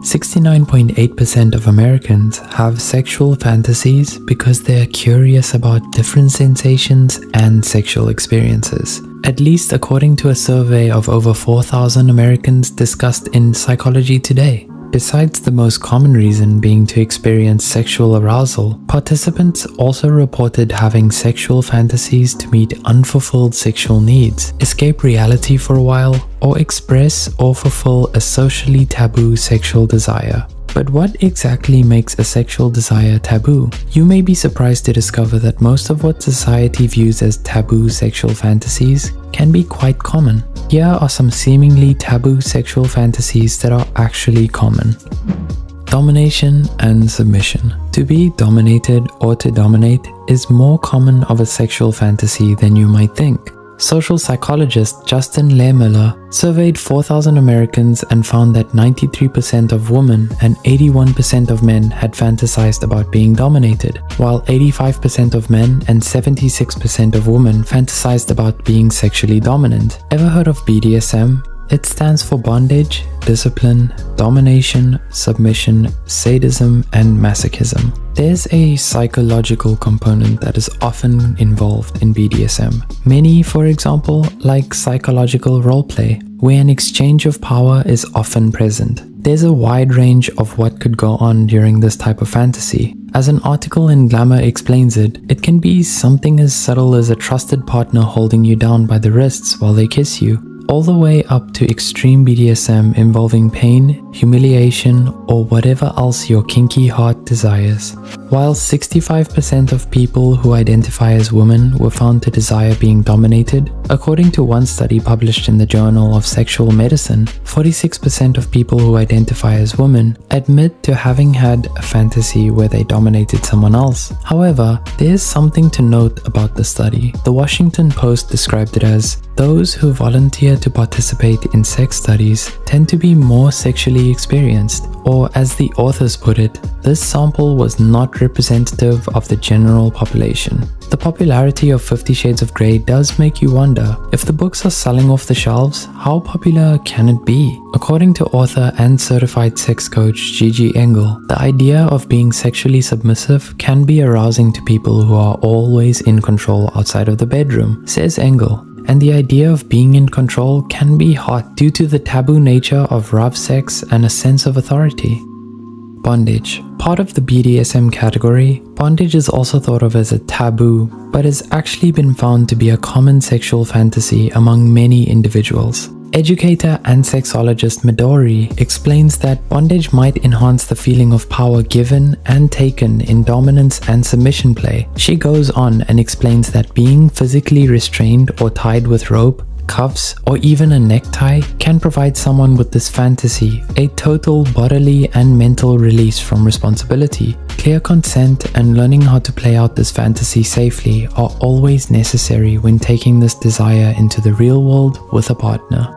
69.8% of Americans have sexual fantasies because they're curious about different sensations and sexual experiences. At least according to a survey of over 4,000 Americans discussed in Psychology Today. Besides the most common reason being to experience sexual arousal, participants also reported having sexual fantasies to meet unfulfilled sexual needs, escape reality for a while, or express or fulfill a socially taboo sexual desire. But what exactly makes a sexual desire taboo? You may be surprised to discover that most of what society views as taboo sexual fantasies can be quite common. Here are some seemingly taboo sexual fantasies that are actually common. Domination and submission. To be dominated or to dominate is more common of a sexual fantasy than you might think. Social psychologist Justin Lehmiller surveyed 4,000 Americans and found that 93% of women and 81% of men had fantasized about being dominated, while 85% of men and 76% of women fantasized about being sexually dominant. Ever heard of BDSM? It stands for bondage, discipline, domination, submission, sadism, and masochism. There's a psychological component that is often involved in BDSM. Many, for example, like psychological roleplay, where an exchange of power is often present. There's a wide range of what could go on during this type of fantasy. As an article in Glamour explains it, it can be something as subtle as a trusted partner holding you down by the wrists while they kiss you, all the way up to extreme BDSM involving pain, humiliation, or whatever else your kinky heart desires. While 65% of people who identify as women were found to desire being dominated, according to one study published in the Journal of Sexual Medicine, 46% of people who identify as women admit to having had a fantasy where they dominated someone else. However, there's something to note about the study. The Washington Post described it as, "Those who volunteer to participate in sex studies tend to be more sexually experienced," or as the authors put it, this sample was not representative of the general population. The popularity of 50 Shades of Grey does make you wonder, if the books are selling off the shelves, how popular can it be? According to author and certified sex coach Gigi Engel, the idea of being sexually submissive can be arousing to people who are always in control outside of the bedroom, says Engel. And the idea of being in control can be hot due to the taboo nature of rough sex and a sense of authority. Bondage. Part of the BDSM category, bondage is also thought of as a taboo, but has actually been found to be a common sexual fantasy among many individuals. Educator and sexologist Midori explains that bondage might enhance the feeling of power given and taken in dominance and submission play. She goes on and explains that being physically restrained or tied with rope, cuffs, or even a necktie can provide someone with this fantasy a total bodily and mental release from responsibility. Clear consent and learning how to play out this fantasy safely are always necessary when taking this desire into the real world with a partner.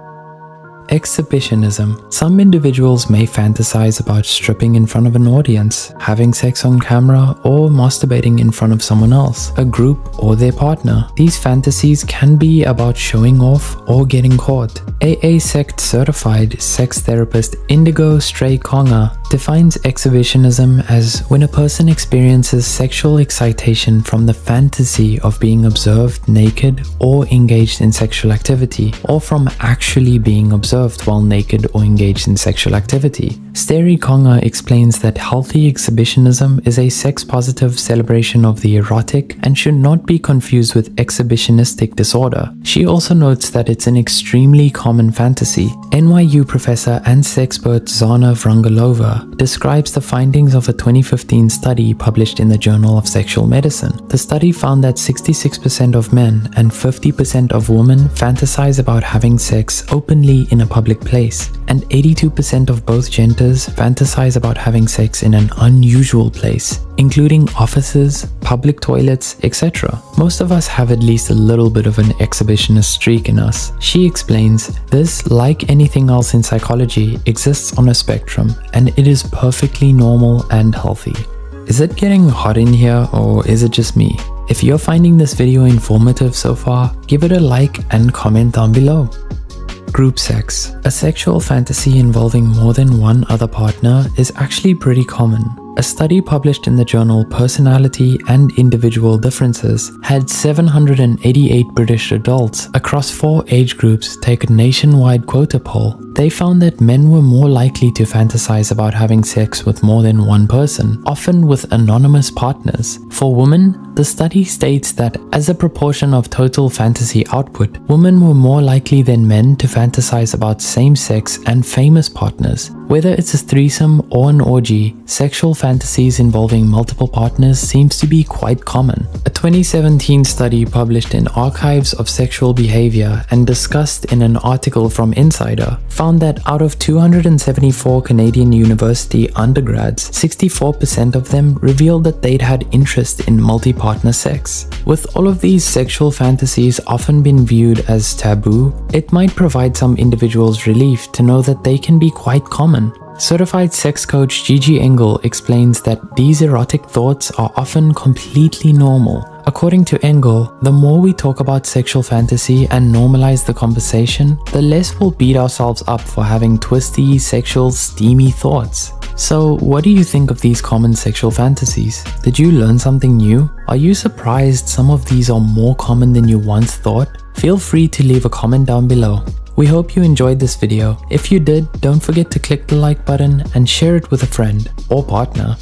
Exhibitionism. Some individuals may fantasize about stripping in front of an audience, having sex on camera, or masturbating in front of someone else, a group, or their partner. These fantasies can be about showing off or getting caught. AA Sect certified sex therapist Indigo Stray Konga defines exhibitionism as when a person experiences sexual excitation from the fantasy of being observed naked or engaged in sexual activity, or from actually being observed while naked or engaged in sexual activity. Steri Konga explains that healthy exhibitionism is a sex-positive celebration of the erotic and should not be confused with exhibitionistic disorder. She also notes that it's an extremely common fantasy. NYU professor and sexpert Zana Vrangalova describes the findings of a 2015 study published in the Journal of Sexual Medicine. The study found that 66% of men and 50% of women fantasize about having sex openly in a public place, and 82% of both genders fantasize about having sex in an unusual place, including offices, public toilets, etc. Most of us have at least a little bit of an exhibitionist streak in us. She explains, this, like anything else in psychology, exists on a spectrum, and it is perfectly normal and healthy. Is it getting hot in here, or is it just me? If you're finding this video informative so far, give it a like and comment down below. Group sex. A sexual fantasy involving more than one other partner is actually pretty common. A study published in the journal Personality and Individual Differences had 788 British adults across 4 age groups take a nationwide quota poll. They found that men were more likely to fantasize about having sex with more than one person, often with anonymous partners. For women, the study states that as a proportion of total fantasy output, women were more likely than men to fantasize about same-sex and famous partners. Whether it's a threesome or an orgy, sexual fantasies involving multiple partners seems to be quite common. A 2017 study published in Archives of Sexual Behavior and discussed in an article from Insider found that out of 274 Canadian university undergrads, 64% of them revealed that they'd had interest in multi-partner sex. With all of these sexual fantasies often been viewed as taboo, it might provide some individuals relief to know that they can be quite common. Certified sex coach Gigi Engel explains that these erotic thoughts are often completely normal. According to Engel, the more we talk about sexual fantasy and normalize the conversation, the less we'll beat ourselves up for having twisty, sexual, steamy thoughts. So, what do you think of these common sexual fantasies? Did you learn something new? Are you surprised some of these are more common than you once thought? Feel free to leave a comment down below. We hope you enjoyed this video. If you did, don't forget to click the like button and share it with a friend or partner.